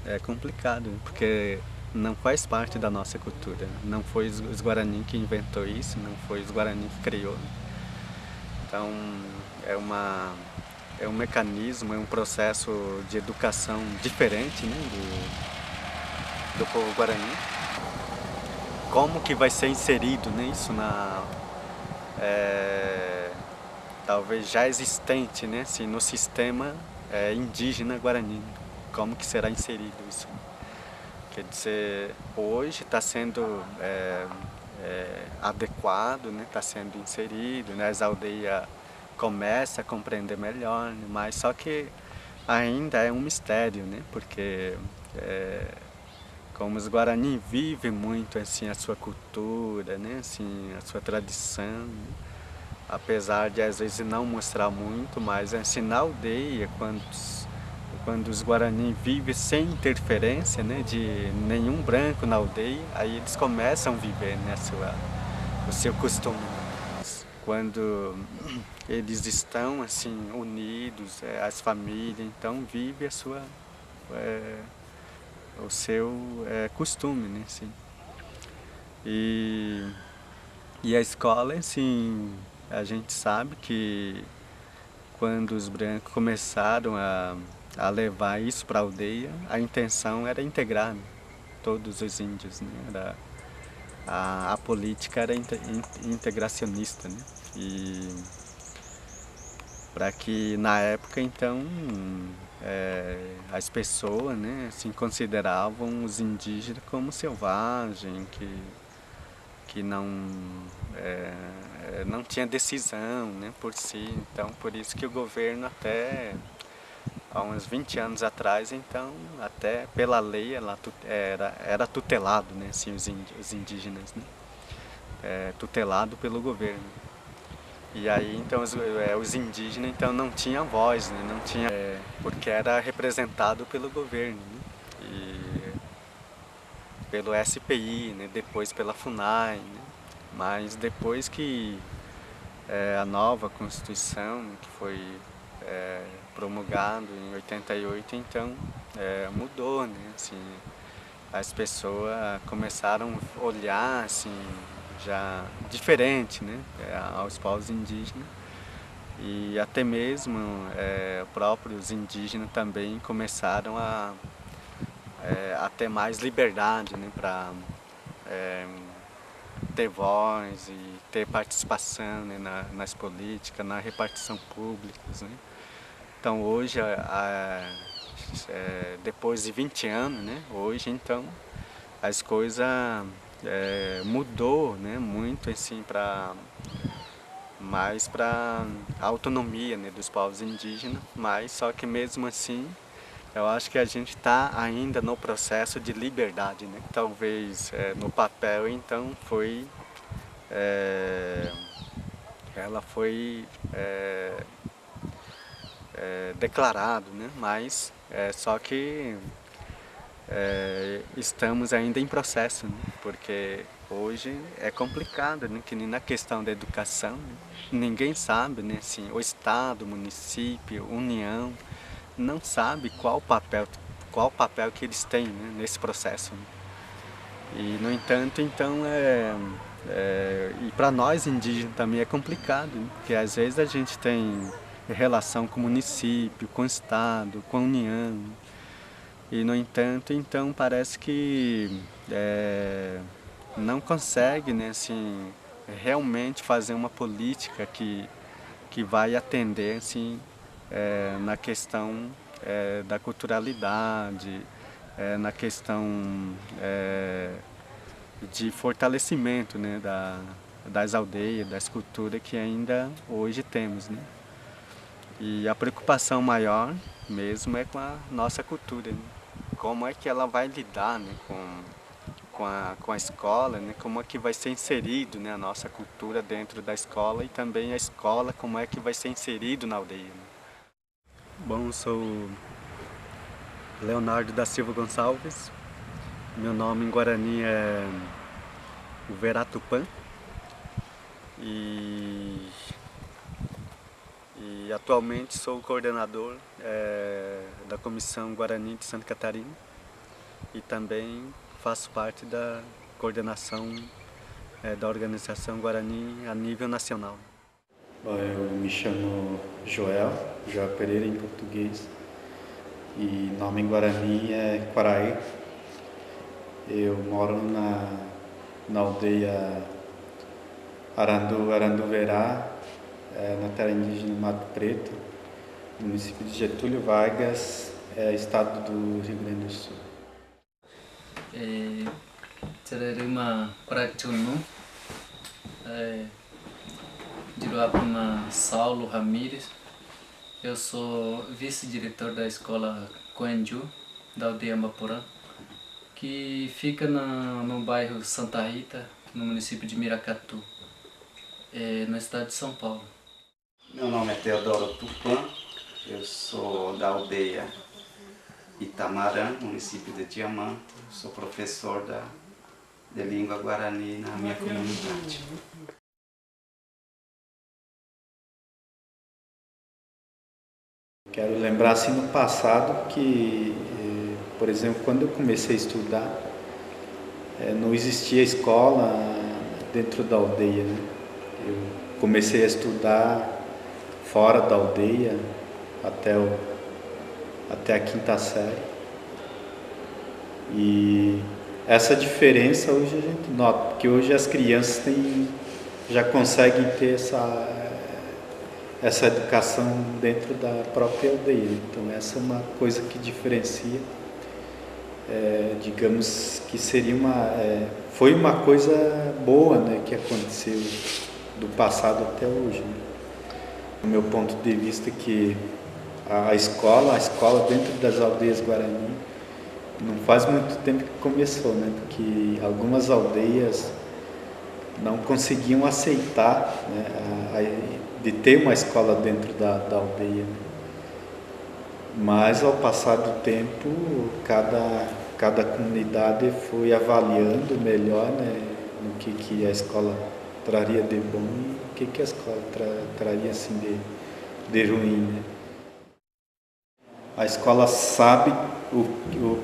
é complicado, porque não faz parte da nossa cultura. Não foi os Guarani que inventou isso, não foi os Guarani que criou. Então é uma é um mecanismo, é um processo de educação diferente, né, do povo Guarani. Como que vai ser inserido nisso na é, talvez já existente, né, assim, no sistema indígena Guarani? Como que será inserido isso? Quer dizer, hoje está sendo adequado, né? Está sendo inserido, né? As aldeias começam a compreender melhor, né? Mas só que ainda é um mistério, né? Porque como os Guarani vivem muito assim a sua cultura, né? Assim, a sua tradição, né? Apesar de às vezes não mostrar muito, mas assim, na aldeia, quando os Guarani vivem sem interferência, né, de nenhum branco na aldeia, aí eles começam a viver, né, o seu costume. Quando eles estão assim unidos, as famílias, então vive é, o seu costume, né, assim. E, e a escola, assim, a gente sabe que quando os brancos começaram a levar isso para a aldeia, a intenção era integrar, né, todos os índios, né? A política era integracionista, né? E para que na época então as pessoas, né, assim, consideravam os indígenas como selvagem, que não tinha decisão, né, por si. Então por isso que o governo até há uns 20 anos atrás, então, até pela lei ela era tutelado, né, assim, os indígenas, né, tutelado pelo governo. E aí, então, os indígenas então não tinham voz, né, não tinha, porque era representado pelo governo, né, e pelo SPI, né, depois pela FUNAI, né, mas depois que a nova Constituição, né, que foi promulgado em 88, então mudou, né? Assim, as pessoas começaram a olhar assim já diferente, né? Aos povos indígenas e até mesmo próprios indígenas também começaram a ter mais liberdade, né? Para ter voz e ter participação, né, nas políticas, na repartição públicas, né? Então hoje, depois de 20 anos, né, hoje então as coisas mudou, né, muito assim mais para a autonomia, né, dos povos indígenas, mas só que mesmo assim eu acho que a gente está ainda no processo de liberdade, né? Talvez no papel então é, ela foi declarado, né? Mas só que estamos ainda em processo, né? Porque hoje é complicado, né? Que nem na questão da educação, né? Ninguém sabe, né? Assim, o Estado, o município, União, não sabe qual papel que eles têm, né? Nesse processo, né? E no entanto, então e para nós indígenas também é complicado, né? Porque às vezes a gente tem relação com o município, com o estado, com a União. E no entanto, então parece que não consegue, né, assim, realmente fazer uma política que vai atender assim, na questão da culturalidade, na questão de fortalecimento, né, das aldeias, das culturas que ainda hoje temos, né? E a preocupação maior mesmo é com a nossa cultura, né? Como é que ela vai lidar, né, com a escola, né? Como é que vai ser inserido, né, a nossa cultura dentro da escola e também a escola como é que vai ser inserido na aldeia, né? Bom, eu sou Leonardo da Silva Gonçalves, meu nome em Guarani é Veratupã e, e atualmente sou o coordenador da Comissão Guarani de Santa Catarina. e também faço parte da coordenação da Organização Guarani a nível nacional. Bom, eu me chamo Joel Pereira em português, e nome em Guarani é Quaraí. Eu moro na aldeia Aranduverá, na terra indígena Mato Preto, no município de Getúlio Vargas, estado do Rio Grande do Sul. Tererima Prachunu, Diruapuna Saulo Ramírez. Eu sou vice-diretor da escola Coenju, da aldeia Ambaporã, que fica no bairro Santa Rita, no município de Miracatu, no estado de São Paulo. Meu nome é Teodoro Tupã, eu sou da aldeia Itamarã, município de Diamante, sou professor de língua guarani na minha comunidade. Quero lembrar assim no passado que, por exemplo, quando eu comecei a estudar, não existia escola dentro da aldeia, né? Eu comecei a estudar fora da aldeia até a quinta série. E essa diferença hoje a gente nota, porque hoje as crianças já conseguem ter essa educação dentro da própria aldeia. Então essa é uma coisa que diferencia, digamos que foi uma coisa boa, né, que aconteceu do passado até hoje, né? Do meu ponto de vista que a escola dentro das aldeias Guarani não faz muito tempo que começou, né? Porque algumas aldeias não conseguiam aceitar, né, de ter uma escola dentro da aldeia, né? Mas ao passar do tempo, cada comunidade foi avaliando melhor, né, o que a escola traria de bom e o que a escola traria assim de ruim, né? A escola sabe o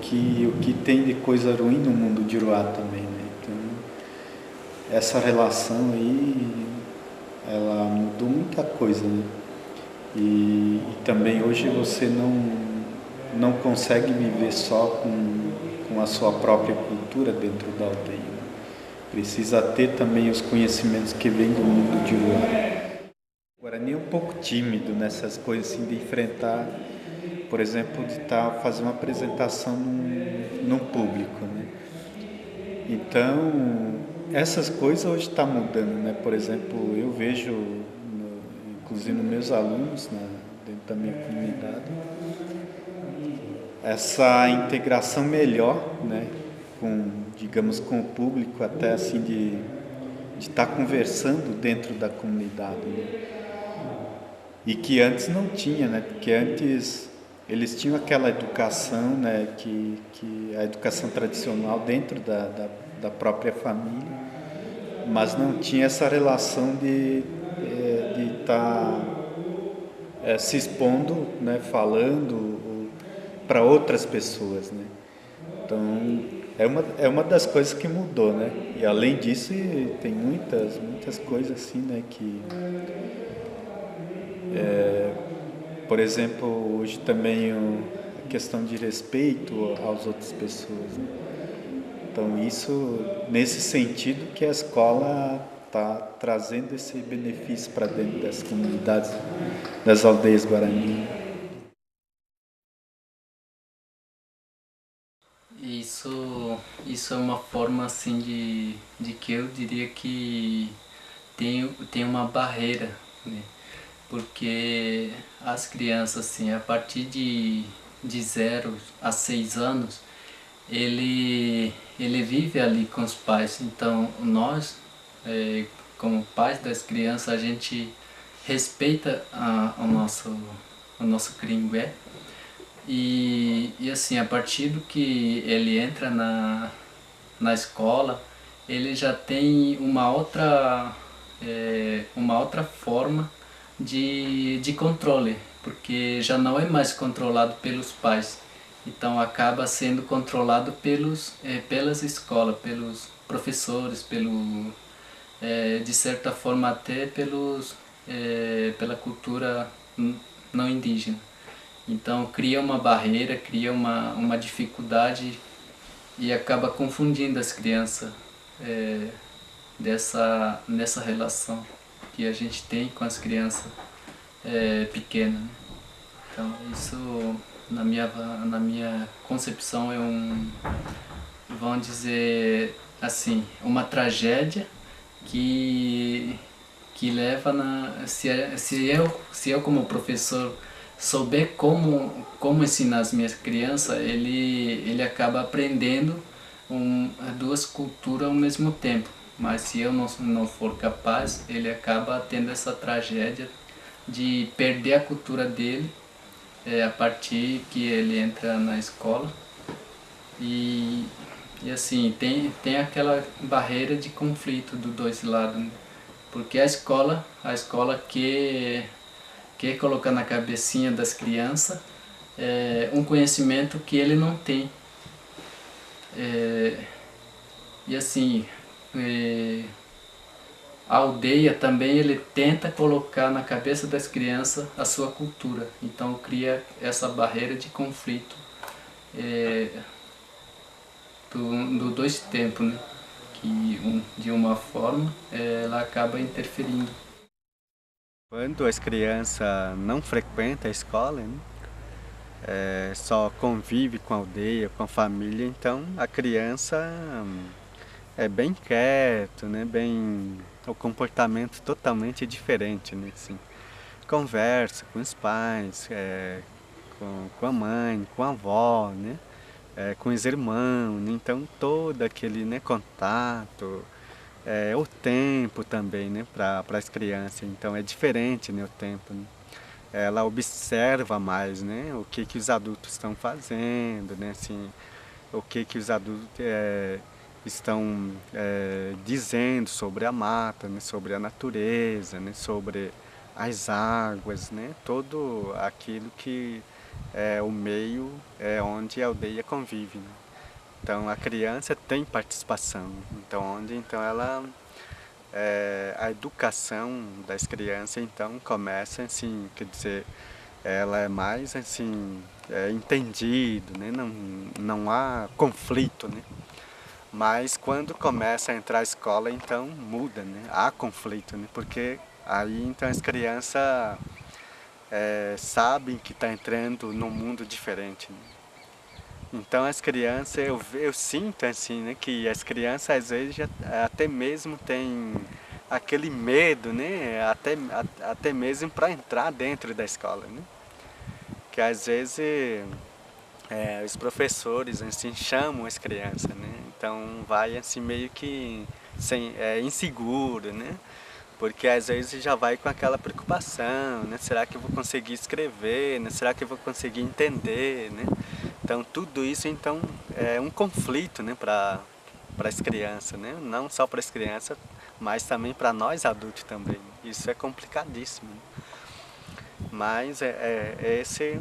que tem de coisa ruim no mundo de Uruá também, né? Então, essa relação aí, ela mudou muita coisa, né? E também hoje você não consegue viver só com a sua própria cultura dentro da aldeia, né? Precisa ter também os conhecimentos que vêm do mundo de Uruá. O Guarani é um pouco tímido nessas coisas assim, de enfrentar, por exemplo, de fazer uma apresentação num público, né? Então, essas coisas hoje estão mudando, né? Por exemplo, eu vejo, inclusive nos meus alunos, dentro da minha comunidade, essa integração melhor, né? Digamos, com o público, até assim de estar conversando dentro da comunidade, né? E que antes não tinha, né? Porque antes eles tinham aquela educação, né, que a educação tradicional dentro da própria família, mas não tinha essa relação de estar se expondo, né, falando para outras pessoas, né? Então é uma das coisas que mudou, né? E além disso tem muitas coisas assim, né, que por exemplo, hoje também a questão de respeito às outras pessoas, né? Então isso, nesse sentido que a escola está trazendo esse benefício para dentro das comunidades, das aldeias Guarani. Isso é uma forma assim de que eu diria que tem uma barreira, né? Porque as crianças, assim, a partir de 0 a 6 anos, ele vive ali com os pais. Então, nós, como pais das crianças, a gente respeita o nosso Crimbé. E assim, a partir do que ele entra na escola, ele já tem uma outra forma de controle, porque já não é mais controlado pelos pais. Então acaba sendo controlado pelas escolas, pelos professores, de certa forma até pela cultura não indígena. Então cria uma barreira, cria uma dificuldade e acaba confundindo as crianças nessa relação que a gente tem com as crianças pequenas, né? Então isso na minha concepção vamos dizer assim, uma tragédia que leva se eu como professor souber como ensinar as minhas crianças, ele acaba aprendendo duas culturas ao mesmo tempo. Mas se eu não for capaz, ele acaba tendo essa tragédia de perder a cultura dele a partir que ele entra na escola. E assim, tem aquela barreira de conflito dos dois lados, né? Porque a escola quer colocar na cabecinha das crianças um conhecimento que ele não tem. E assim, a aldeia também ele tenta colocar na cabeça das crianças a sua cultura. Então cria essa barreira de conflito do dois tempos, né? Que de uma forma ela acaba interferindo. Quando as crianças não frequentam a escola, né? Só convive com a aldeia, com a família, então a criança é bem quieto, né? O comportamento totalmente diferente, né? Assim, conversa com os pais, com a mãe, com a avó, né? Com os irmãos, né? Então todo aquele, né, contato, o tempo também, né, para as crianças, então é diferente, né, o tempo, né? Ela observa mais, né, o que os adultos estão fazendo, né, assim, o que os adultos estão dizendo sobre a mata, né, sobre a natureza, né, sobre as águas, né, todo aquilo que é o meio onde a aldeia convive, né? Então a criança tem participação, então a educação das crianças então começa assim, quer dizer, ela é mais assim entendido, né? Não há conflito, né? Mas quando começa a entrar a escola então muda, né? Há conflito, né? Porque aí então as crianças sabem que está entrando num mundo diferente, né? Então as crianças, eu sinto assim, né, que as crianças às vezes até mesmo têm aquele medo, né, até mesmo para entrar dentro da escola, né? Que às vezes os professores assim chamam as crianças, né? Então vai assim meio que inseguro, né? Porque às vezes já vai com aquela preocupação, né? Será que eu vou conseguir escrever, né? Será que eu vou conseguir entender, né? Então tudo isso então é um conflito, né, para as crianças, né? Não só para as crianças, mas também para nós adultos também. Isso é complicadíssimo, né? Mas esse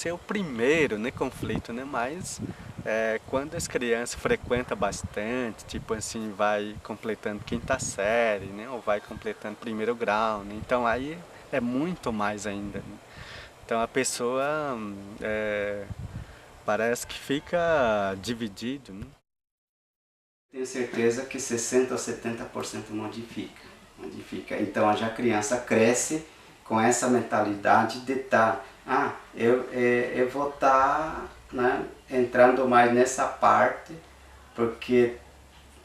é o primeiro, né, conflito, né? Mas quando as crianças frequentam bastante, tipo assim, vai completando quinta série, né? Ou vai completando primeiro grau, né? Então aí é muito mais ainda, né? Então a pessoa parece que fica dividido, né? Tenho certeza que 60% ou 70% modifica. Então já a criança cresce com essa mentalidade de estar, eu vou estar, né, entrando mais nessa parte, porque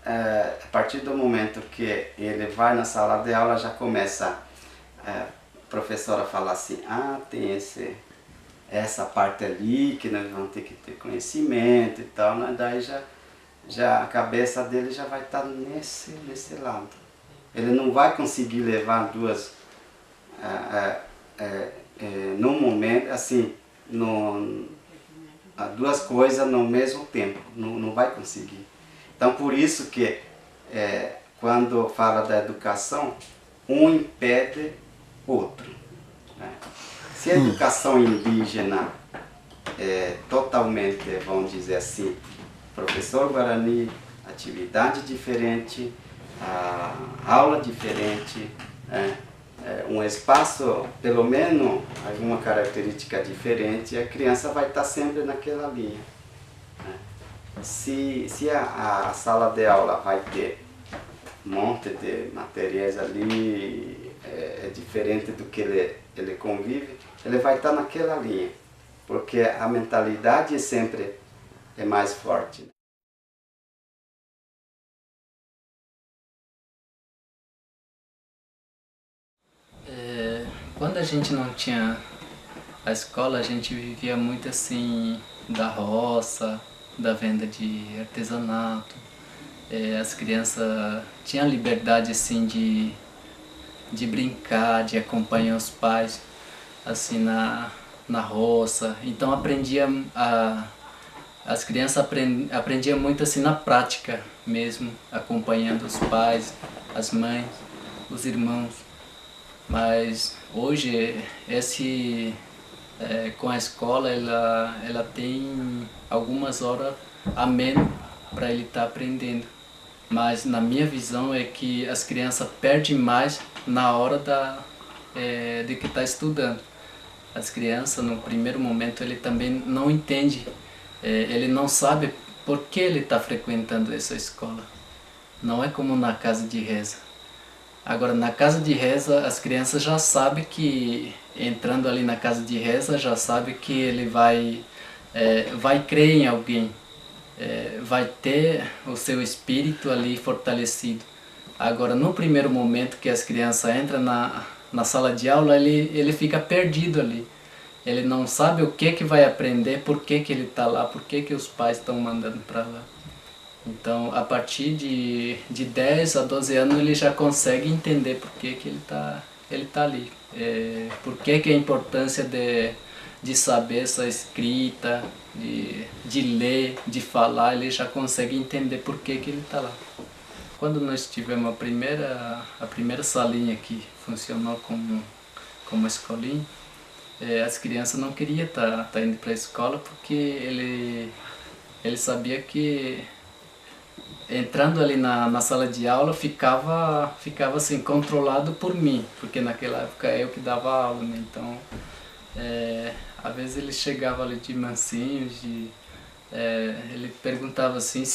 a partir do momento que ele vai na sala de aula já começa a professora falar assim, tem essa parte ali que nós vamos ter que ter conhecimento e tal, né? Daí já a cabeça dele já vai estar nesse lado. Ele não vai conseguir levar no momento, assim, duas coisas no mesmo tempo, não vai conseguir. Então por isso que quando fala da educação, um impede o outro, né? Se a educação indígena totalmente, vamos dizer assim, professor Guarani, atividade diferente, aula diferente, um espaço, pelo menos, alguma característica diferente, a criança vai estar sempre naquela linha. Se a sala de aula vai ter um monte de materiais ali, é diferente do que ele convive, ele vai estar naquela linha, porque a mentalidade sempre é mais forte. Quando a gente não tinha a escola, a gente vivia muito assim da roça, da venda de artesanato. As crianças tinham liberdade assim de brincar, de acompanhar os pais assim na roça. Então as crianças aprendiam muito assim na prática mesmo, acompanhando os pais, as mães, os irmãos. Mas hoje com a escola ela tem algumas horas a menos para ele estar aprendendo. Mas na minha visão é que as crianças perdem mais na hora de que está estudando. As crianças no primeiro momento ele também não entende, ele não sabe por que ele está frequentando essa escola. Não é como na casa de reza. Agora, na casa de reza, as crianças já sabem que, entrando ali na casa de reza, já sabe que ele vai crer em alguém, vai ter o seu espírito ali fortalecido. Agora, no primeiro momento que as crianças entram na sala de aula, ele fica perdido ali. Ele não sabe o que vai aprender, por que ele está lá, por que os pais estão mandando para lá. Então, a partir de 10 a 12 anos, ele já consegue entender por que ele tá ali. Por que a importância de saber essa escrita, de ler, de falar, ele já consegue entender por que ele está lá. Quando nós tivemos a primeira salinha que funcionou como escolinha, as crianças não queriam tá indo para a escola porque ele sabia que entrando ali na sala de aula ficava assim, controlado por mim, porque naquela época eu que dava aula, né? Então, às vezes ele chegava ali de mansinho, ele perguntava assim